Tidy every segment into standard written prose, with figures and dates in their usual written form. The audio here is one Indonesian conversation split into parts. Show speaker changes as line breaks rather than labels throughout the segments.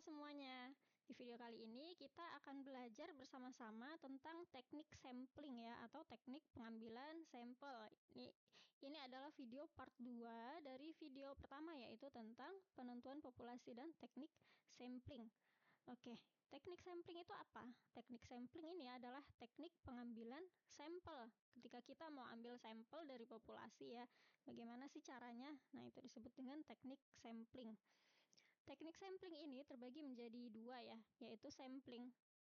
Halo semuanya, di video kali ini kita akan belajar bersama-sama tentang teknik sampling ya, atau teknik pengambilan sampel. Ini adalah video part 2 dari video pertama, yaitu tentang penentuan populasi dan teknik sampling. Oke, teknik sampling itu apa? Teknik sampling ini adalah teknik pengambilan sampel. Ketika kita mau ambil sampel dari populasi ya, bagaimana sih caranya? Nah, itu disebut dengan teknik sampling. Teknik sampling ini terbagi menjadi dua ya, yaitu sampling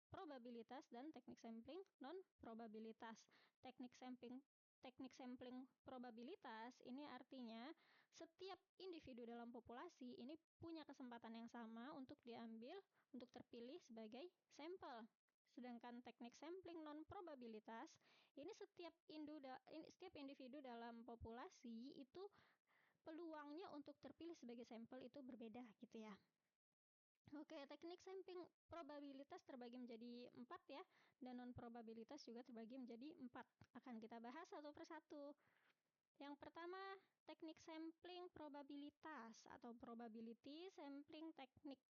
probabilitas dan teknik sampling non-probabilitas. Teknik sampling probabilitas ini artinya setiap individu dalam populasi ini punya kesempatan yang sama untuk diambil, untuk terpilih sebagai sampel. Sedangkan teknik sampling non-probabilitas ini setiap individu dalam populasi itu peluangnya untuk terpilih sebagai sampel itu berbeda gitu ya. Oke, teknik sampling probabilitas terbagi menjadi 4 ya, dan non-probabilitas juga terbagi menjadi 4. Akan kita bahas satu persatu. Yang pertama, teknik sampling probabilitas atau probability sampling technique.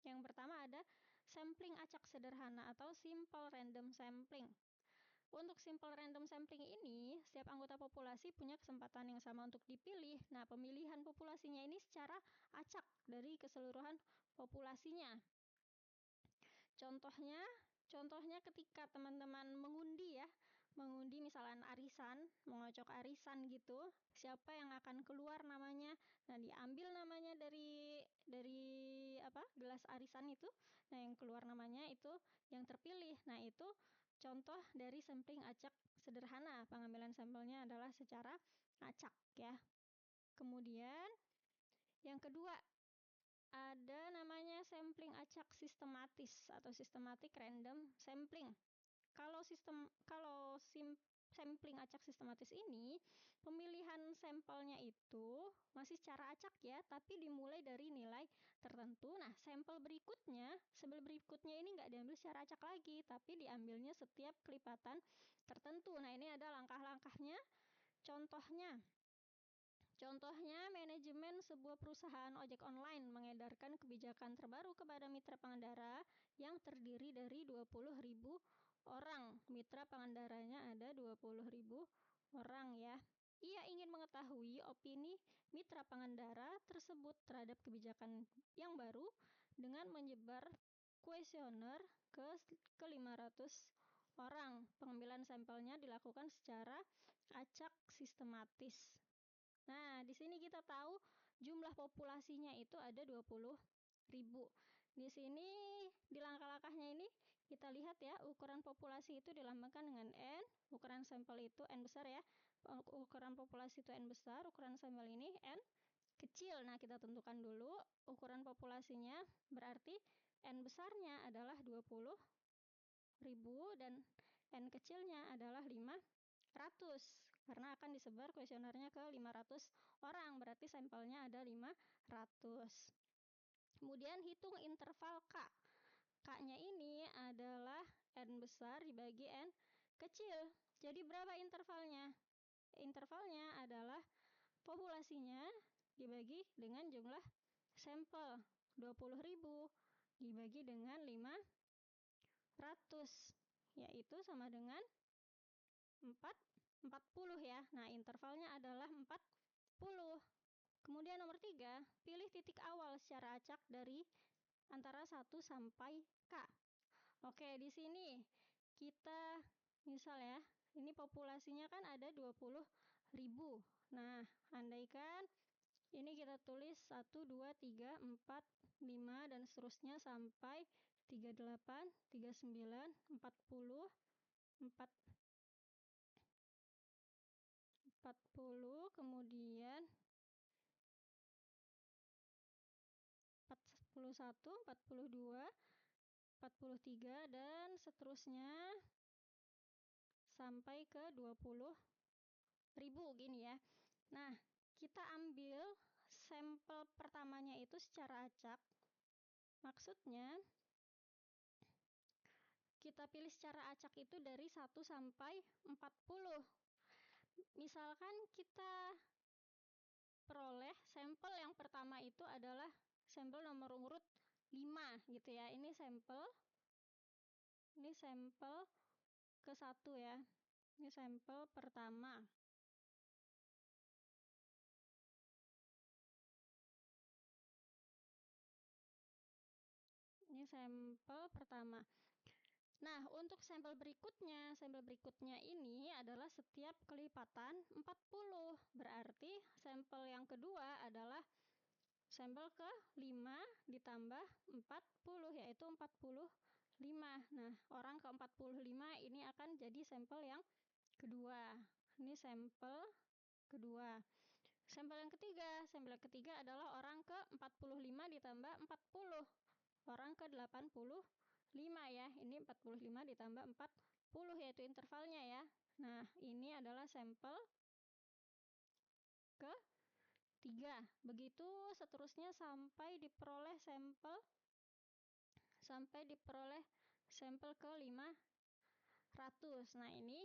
Yang pertama ada sampling acak sederhana atau simple random sampling. Untuk simple random sampling ini, setiap anggota populasi punya kesempatan yang sama untuk dipilih. Nah, pemilihan populasinya ini secara acak dari keseluruhan populasinya. Contohnya ketika teman-teman mengundi misalnya arisan, mengocok arisan gitu, siapa yang akan keluar namanya. Nah, diambil namanya dari gelas arisan itu. Nah, yang keluar namanya itu yang terpilih. Nah, itu contoh dari sampling acak sederhana. Pengambilan sampelnya adalah secara acak ya. Kemudian yang kedua ada namanya sampling acak sistematis atau systematic random sampling. Kalau sampling acak sistematis ini, pemilihan sampelnya itu masih secara acak ya, tapi dimulai dari nilai tertentu. Nah, sampel berikutnya ini nggak diambil secara acak lagi, tapi diambilnya setiap kelipatan tertentu. Nah, ini ada langkah-langkahnya. Contohnya, manajemen sebuah perusahaan ojek online mengedarkan kebijakan terbaru kepada mitra pengendara yang terdiri dari 20.000 orang. Mitra pengendaranya ada 20.000 orang ya. Ia ingin mengetahui opini mitra pengendara tersebut terhadap kebijakan yang baru dengan menyebar kuesioner ke 500 orang. Pengambilan sampelnya dilakukan secara acak sistematis. Nah, di sini kita tahu jumlah populasinya itu ada 20.000. Di sini di langkah-langkahnya ini kita lihat ya, ukuran populasi itu dilambangkan dengan N, ukuran sampel itu N besar ya. Ukuran populasi itu N besar, ukuran sampel ini N kecil. Nah, kita tentukan dulu ukuran populasinya, berarti N besarnya adalah 20.000 dan N kecilnya adalah 500 karena akan disebar kuesionernya ke 500 orang, berarti sampelnya ada 500. Kemudian hitung interval K. K-nya ini adalah N besar dibagi N kecil. Jadi berapa intervalnya? Intervalnya adalah populasinya dibagi dengan jumlah sampel. 20.000 dibagi dengan 500, yaitu sama dengan 40 ya. Nah, intervalnya adalah 40. Kemudian nomor 3, pilih titik awal secara acak dari antara 1 sampai K. Oke, di sini kita misal ya, ini populasinya kan ada 20.000. Nah, andaikan ini kita tulis 1, 2, 3, 4, 5 dan seterusnya sampai 38, 39, 40, 40, kemudian 41, 42, 43 dan seterusnya sampai ke 20.000 gini ya. Nah, kita ambil sampel pertamanya itu secara acak. Maksudnya kita pilih secara acak itu dari 1 sampai 40. Misalkan kita peroleh sampel yang pertama itu adalah sampel nomor urut 5 gitu ya. Ini sampel ke-1 ya. Ini sampel pertama. Ini sampel pertama. Nah, untuk sampel berikutnya ini adalah setiap kelipatan 40. Berarti sampel yang kedua adalah sampel ke-5 ditambah 40, yaitu 45. Nah, orang ke-45 ini akan jadi sampel yang kedua. Ini sampel kedua. Sampel yang ketiga adalah orang ke-45 ditambah 40. Orang ke-85 ya. Ini 45 ditambah 40 yaitu intervalnya ya. Nah, ini adalah sampel ke-3. Begitu seterusnya sampai diperoleh sampel ke-500. Nah, ini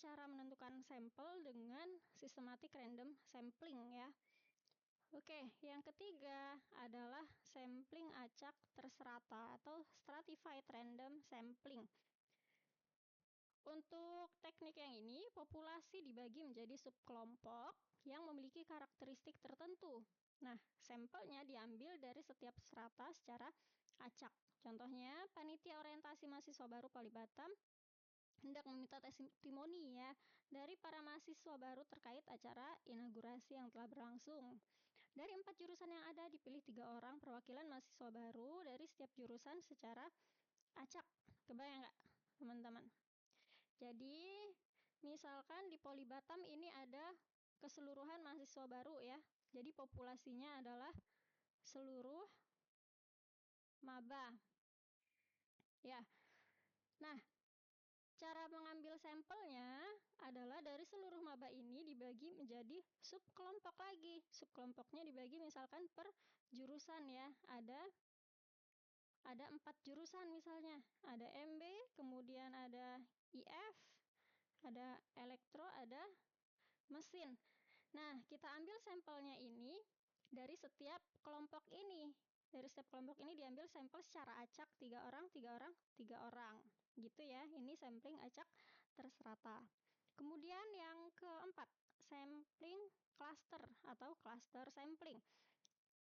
cara menentukan sampel dengan systematic random sampling ya. Oke, yang ketiga adalah sampling acak terserata atau stratified random sampling. Untuk teknik yang ini, populasi dibagi menjadi subkelompok yang memiliki karakteristik tertentu. Nah, sampelnya diambil dari setiap strata secara acak. Contohnya, panitia orientasi mahasiswa baru Polibatam hendak meminta testimoni ya dari para mahasiswa baru terkait acara inaugurasi yang telah berlangsung. Dari 4 jurusan yang ada dipilih 3 orang perwakilan mahasiswa baru dari setiap jurusan secara acak. Kebayang nggak teman-teman? Jadi misalkan di Polibatam ini ada keseluruhan mahasiswa baru ya. Jadi populasinya adalah seluruh maba. Ya. Nah, cara mengambil sampelnya adalah dari seluruh maba ini dibagi menjadi subkelompok lagi. Subkelompoknya dibagi misalkan per jurusan ya. Ada 4 jurusan misalnya. Ada MB, kemudian ada IF, ada elektro, ada mesin. Nah, kita ambil sampelnya ini dari setiap kelompok ini. Dari setiap kelompok ini diambil sampel secara acak 3 orang, 3 orang, 3 orang. Gitu ya, ini sampling acak terserata. Kemudian yang keempat, sampling cluster atau cluster sampling.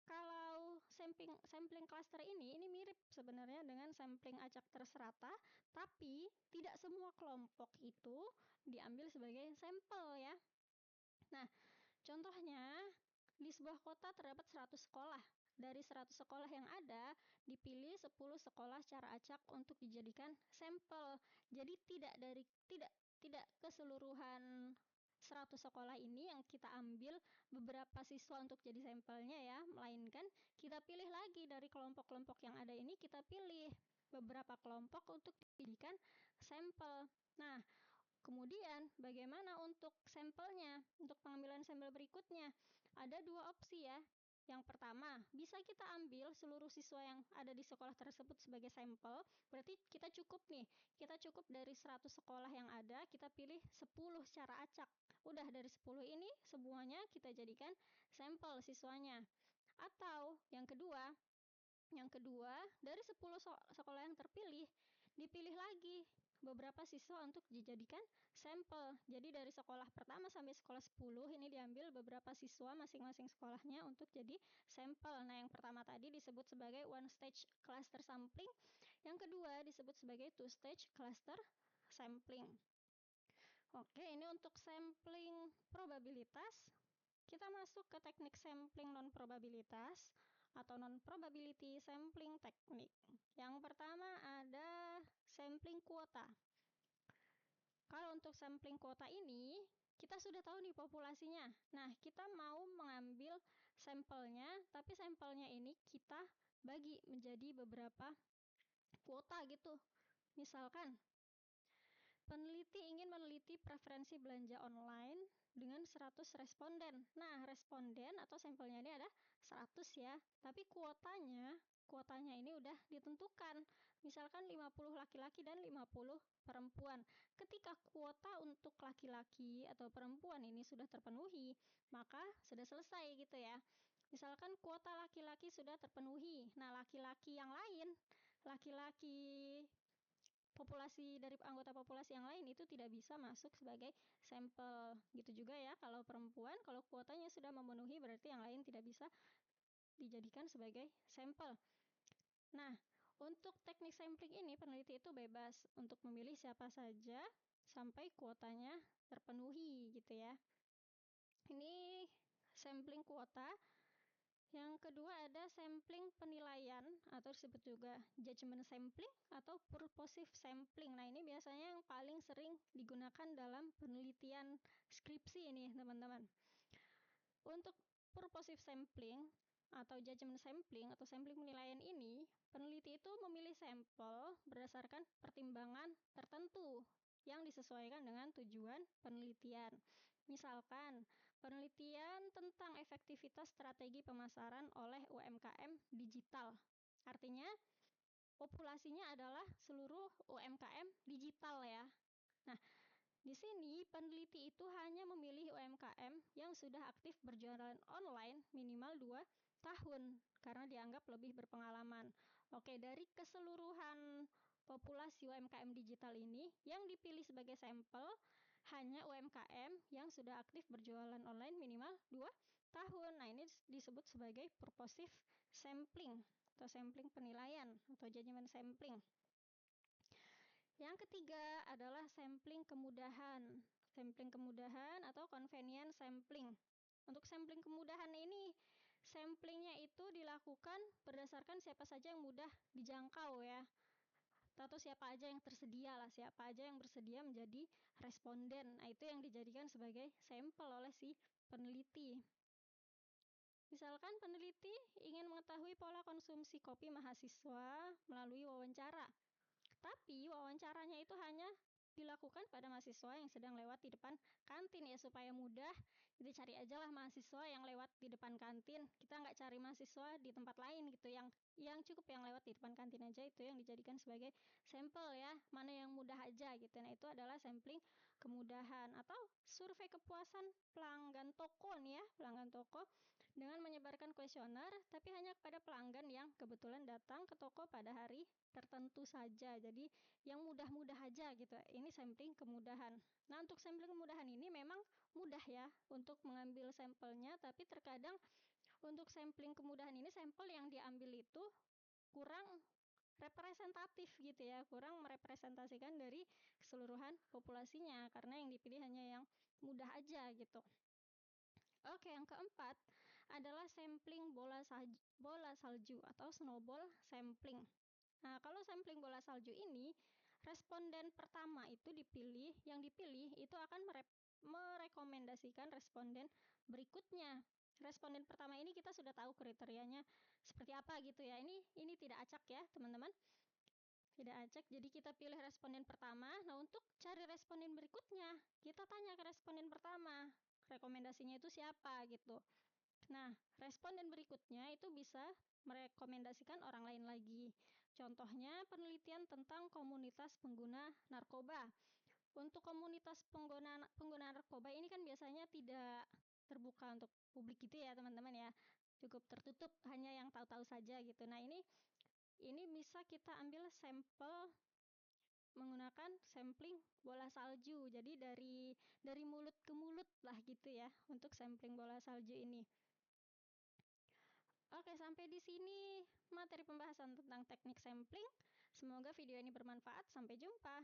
Kalau sampling cluster ini mirip sebenarnya dengan sampling acak terserata, tapi tidak semua kelompok itu diambil sebagai sampel ya. Nah, contohnya di sebuah kota terdapat 100 sekolah. Dari 100 sekolah yang ada, dipilih 10 sekolah secara acak untuk dijadikan sampel. Jadi tidak keseluruhan 100 sekolah ini yang kita ambil beberapa siswa untuk jadi sampelnya ya, melainkan kita pilih lagi dari kelompok-kelompok yang ada ini, kita pilih beberapa kelompok untuk dijadikan sampel. Nah, kemudian bagaimana untuk sampelnya? Untuk pengambilan sampel berikutnya, ada 2 opsi ya. Yang pertama, bisa kita ambil seluruh siswa yang ada di sekolah tersebut sebagai sampel. Berarti kita cukup dari 100 sekolah yang ada, kita pilih 10 secara acak. Udah dari 10 ini semuanya kita jadikan sampel siswanya. Atau yang kedua dari 10 sekolah yang terpilih, dipilih lagi beberapa siswa untuk dijadikan sampel. Jadi dari sekolah pertama sampai sekolah 10 ini diambil beberapa siswa masing-masing sekolahnya untuk jadi sampel. Nah, yang pertama tadi disebut sebagai one stage cluster sampling, yang kedua disebut sebagai two stage cluster sampling. Oke, ini untuk sampling probabilitas. Kita masuk ke teknik sampling non-probabilitas atau non-probability sampling teknik. Yang pertama ada sampling kuota. Kalau untuk sampling kuota ini, kita sudah tahu nih populasinya. Nah, kita mau mengambil sampelnya, tapi sampelnya ini kita bagi menjadi beberapa kuota gitu. Misalkan, peneliti ingin meneliti preferensi belanja online dengan 100 responden. Nah, responden atau sampelnya ini ada 100 ya. Tapi kuotanya ini udah ditentukan. Misalkan 50 laki-laki dan 50 perempuan. Ketika kuota untuk laki-laki atau perempuan ini sudah terpenuhi, maka sudah selesai gitu ya. Misalkan kuota laki-laki sudah terpenuhi. Nah, laki-laki yang lain, laki-laki populasi dari anggota populasi yang lain itu tidak bisa masuk sebagai sampel. Gitu juga ya, kalau perempuan, kalau kuotanya sudah memenuhi berarti yang lain tidak bisa dijadikan sebagai sampel. Nah, untuk teknik sampling ini peneliti itu bebas untuk memilih siapa saja sampai kuotanya terpenuhi gitu ya. Ini sampling kuota. Yang kedua ada sampling penilaian atau disebut juga judgment sampling atau purposive sampling. Nah, ini biasanya yang paling sering digunakan dalam penelitian skripsi ini, teman-teman. Untuk purposive sampling atau judgment sampling atau sampling penilaian ini, peneliti itu memilih sampel berdasarkan pertimbangan tertentu yang disesuaikan dengan tujuan penelitian. Misalkan, penelitian tentang efektivitas strategi pemasaran oleh UMKM digital. Artinya, populasinya adalah seluruh UMKM digital ya. Nah, di sini peneliti itu hanya memilih UMKM yang sudah aktif berjualan online minimal 2 tahun karena dianggap lebih berpengalaman. Oke, dari keseluruhan populasi UMKM digital ini yang dipilih sebagai sampel hanya UMKM yang sudah aktif berjualan online minimal 2 tahun. Nah, ini disebut sebagai purposive sampling atau sampling penilaian atau judgment sampling. Yang ketiga adalah sampling kemudahan. Sampling kemudahan atau convenient sampling. Untuk sampling kemudahan ini, samplingnya itu dilakukan berdasarkan siapa saja yang mudah dijangkau ya. Atau siapa aja yang tersedia lah, siapa aja yang bersedia menjadi responden. Nah, itu yang dijadikan sebagai sampel oleh si peneliti. Misalkan peneliti ingin mengetahui pola konsumsi kopi mahasiswa melalui wawancara. Tapi wawancaranya itu hanya dilakukan pada mahasiswa yang sedang lewat di depan kantin ya, supaya mudah. Jadi cari aja lah mahasiswa yang lewat di depan kantin. Kita nggak cari mahasiswa di tempat lain gitu, yang cukup yang lewat di depan kantin aja, itu yang dijadikan sebagai sampel ya, mana yang mudah aja gitu. Nah, itu adalah sampling kemudahan. Atau survei kepuasan pelanggan toko nih ya, pelanggan toko dengan menyebarkan kuesioner tapi hanya kepada pelanggan yang kebetulan datang ke toko pada hari tertentu saja. Jadi yang mudah-mudah aja gitu. Ini sampling kemudahan. Nah, untuk sampling kemudahan ini memang mudah ya untuk mengambil sampelnya, tapi terkadang untuk sampling kemudahan ini sampel yang diambil itu kurang representatif gitu ya, kurang merepresentasikan dari keseluruhan populasinya karena yang dipilih hanya yang mudah aja gitu. Oke, yang keempat adalah sampling bola salju atau snowball sampling. Nah, kalau sampling bola salju ini, responden pertama itu yang dipilih itu akan merekomendasikan responden berikutnya. Responden pertama ini kita sudah tahu kriterianya seperti apa gitu ya. Ini tidak acak ya, teman-teman. Tidak acak. Jadi kita pilih responden pertama. Nah, untuk cari responden berikutnya, kita tanya ke responden pertama. Rekomendasinya itu siapa gitu. Nah, responden berikutnya itu bisa merekomendasikan orang lain lagi. Contohnya penelitian tentang komunitas pengguna narkoba. Untuk komunitas pengguna narkoba ini kan biasanya tidak terbuka untuk publik gitu ya, teman-teman ya. Cukup tertutup, hanya yang tahu-tahu saja gitu. Nah, ini bisa kita ambil sampel menggunakan sampling bola salju. Jadi dari mulut ke mulut lah gitu ya untuk sampling bola salju ini. Oke, sampai di sini materi pembahasan tentang teknik sampling. Semoga video ini bermanfaat. Sampai jumpa.